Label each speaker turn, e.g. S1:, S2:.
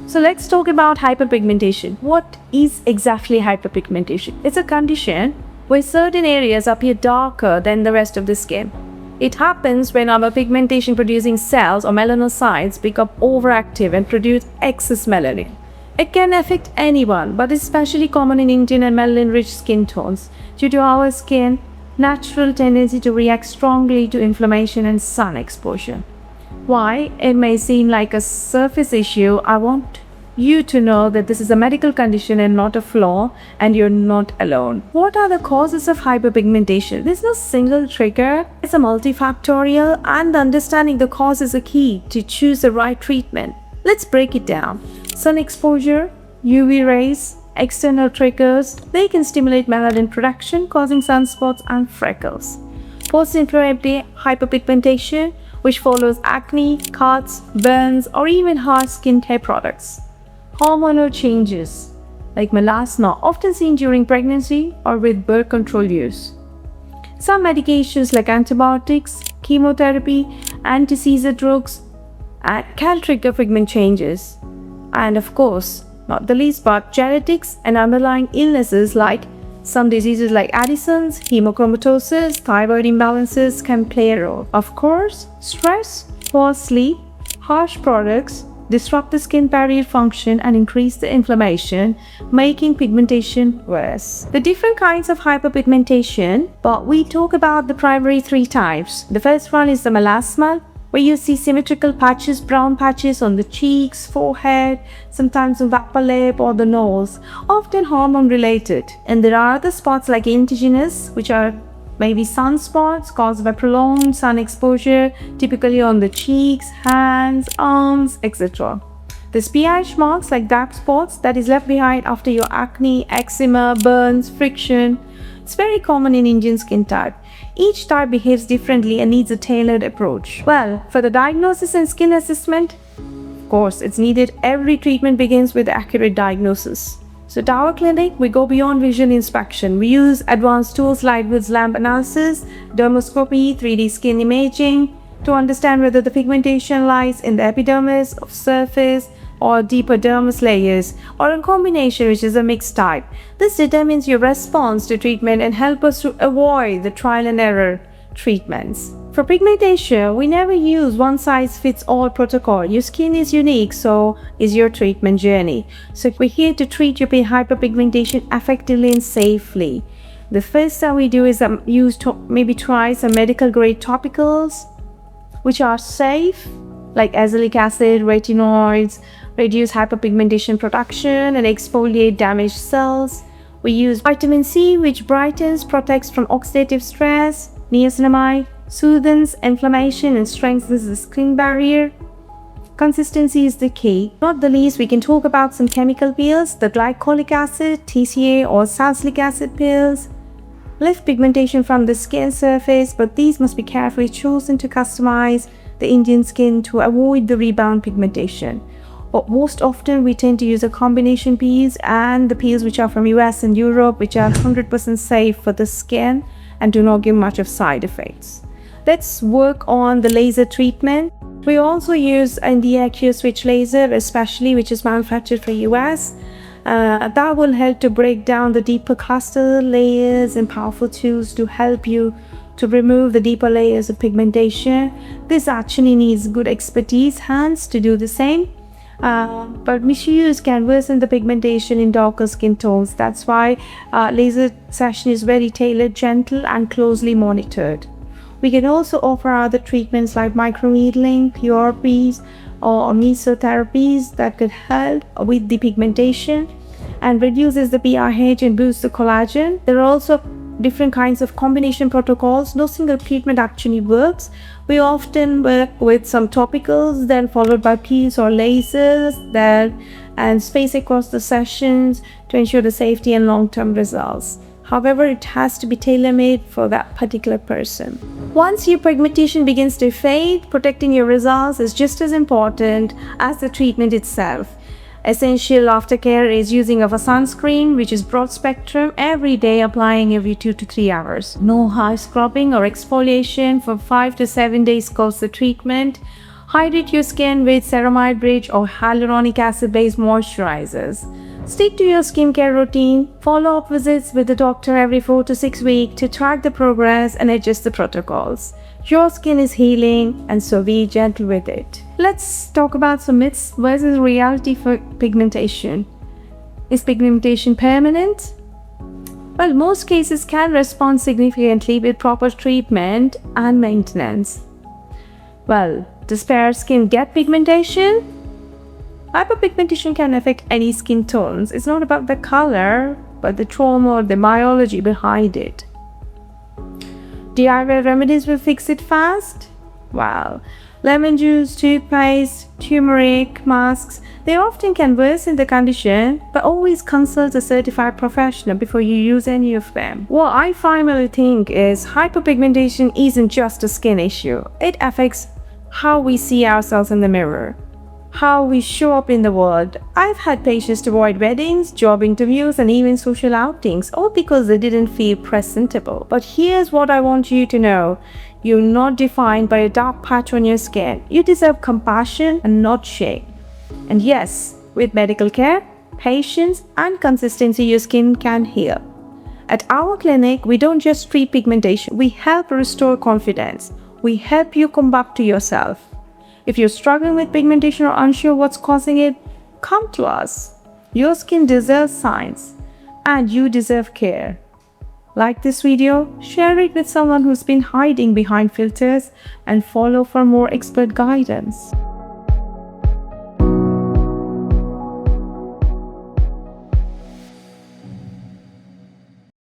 S1: So let's talk about hyperpigmentation. What is exactly hyperpigmentation? It's a condition where certain areas appear darker than the rest of the skin. It happens when our pigmentation producing cells or melanocytes become overactive and produce excess melanin. It can affect anyone, but is especially common in Indian and melanin-rich skin tones due to our skin natural tendency to react strongly to inflammation and sun exposure. Why it may seem like a surface issue, I want you to know that this is a medical condition and not a flaw, and you're not alone. What are the causes of hyperpigmentation? There's no single trigger. It's a multifactorial, and understanding the cause is a key to choose the right treatment. Let's break it down. Sun exposure, UV rays, external triggers, they can stimulate melanin production, causing sunspots and freckles. Post-inflammatory hyperpigmentation, which follows acne, cuts, burns, or even harsh skincare products. Hormonal changes, like melasma, often seen during pregnancy or with birth control use. Some medications like antibiotics, chemotherapy, anti-seizure drugs can trigger pigment changes. And of course, not the least, but genetics and underlying illnesses like some diseases like Addison's, hemochromatosis, thyroid imbalances can play a role. Of course, stress, poor sleep, harsh products disrupt the skin barrier function and increase the inflammation, making pigmentation worse. The different kinds of hyperpigmentation, but we talk about the primary three types. The first one is the melasma, where you see symmetrical patches, brown patches on the cheeks, forehead, sometimes on the upper lip or the nose, often hormone related. And there are other spots like indigenous, which are maybe sunspots caused by prolonged sun exposure, typically on the cheeks, hands, arms, etc. There's pH marks like dark spots that is left behind after your acne, eczema, burns, friction. It's very common in Indian skin type. Each type behaves differently and needs a tailored approach. Well, for the diagnosis and skin assessment, of course, it's needed. Every treatment begins with accurate diagnosis. So at our clinic, we go beyond visual inspection. We use advanced tools like Wood's lamp analysis, dermoscopy, 3D skin imaging to understand whether the pigmentation lies in the epidermis, of surface, or deeper dermis layers, or a combination, which is a mixed type. This determines your response to treatment and help us to avoid the trial and error treatments. For pigmentation, we never use one-size-fits-all protocol. Your skin is unique, so is your treatment journey. So we're here to treat your hyperpigmentation effectively and safely. The first thing we do is try some medical-grade topicals, which are safe, like azelaic acid, retinoids, reduce hyperpigmentation production and exfoliate damaged cells. We use vitamin C, which brightens, protects from oxidative stress, niacinamide, soothes inflammation and strengthens the skin barrier. Consistency is the key. Not the least, we can talk about some chemical peels, the glycolic acid, TCA or salicylic acid peels. Lift pigmentation from the skin surface, but these must be carefully chosen to customize the Indian skin to avoid the rebound pigmentation. But most often we tend to use a combination peels and the peels which are from US and Europe, which are 100% safe for the skin and do not give much of side effects. Let's work on the laser treatment. We also use the Q switch laser, especially which is manufactured for US. That will help to break down the deeper cluster layers and powerful tools to help you to remove the deeper layers of pigmentation. This actually needs good expertise hands to do the same. But misuse can worsen the pigmentation in darker skin tones. That's why laser session is very tailored, gentle and closely monitored. We can also offer other treatments like microneedling, PRPs or mesotherapies that could help with the pigmentation and reduces the pH and boosts the collagen. There are also different kinds of combination protocols. No single treatment actually works. We often work with some topicals, then followed by peels or lasers, and space across the sessions to ensure the safety and long-term results. However, it has to be tailor-made for that particular person. Once your pigmentation begins to fade, protecting your results is just as important as the treatment itself. Essential aftercare is using of a sunscreen, which is broad spectrum, every day, applying every 2 to 3 hours. No high scrubbing or exfoliation for 5 to 7 days cause the treatment. Hydrate your skin with ceramide bridge or hyaluronic acid-based moisturizers. Stick to your skincare routine. Follow up visits with the doctor every 4 to 6 weeks to track the progress and adjust the protocols. Your skin is healing, and so be gentle with it. Let's talk about some myths versus reality for pigmentation. Is pigmentation permanent? Well, most cases can respond significantly with proper treatment and maintenance. Well, does fair skin get pigmentation? Hyperpigmentation can affect any skin tones. It's not about the color, but the trauma or the biology behind it. DIY remedies will fix it fast? Well, lemon juice, toothpaste, turmeric, masks, they often can worsen the condition, but always consult a certified professional before you use any of them. What I finally think is hyperpigmentation isn't just a skin issue. It affects how we see ourselves in the mirror, how we show up in the world. I've had patients avoid weddings, job interviews, and even social outings, all because they didn't feel presentable. But here's what I want you to know. You're not defined by a dark patch on your skin. You deserve compassion and not shame. And yes, with medical care, patience, and consistency, your skin can heal. At our clinic, we don't just treat pigmentation, we help restore confidence. We help you come back to yourself. If you're struggling with pigmentation or unsure what's causing it, come to us. Your skin deserves science, and you deserve care. Like this video, share it with someone who's been hiding behind filters, and follow for more expert guidance.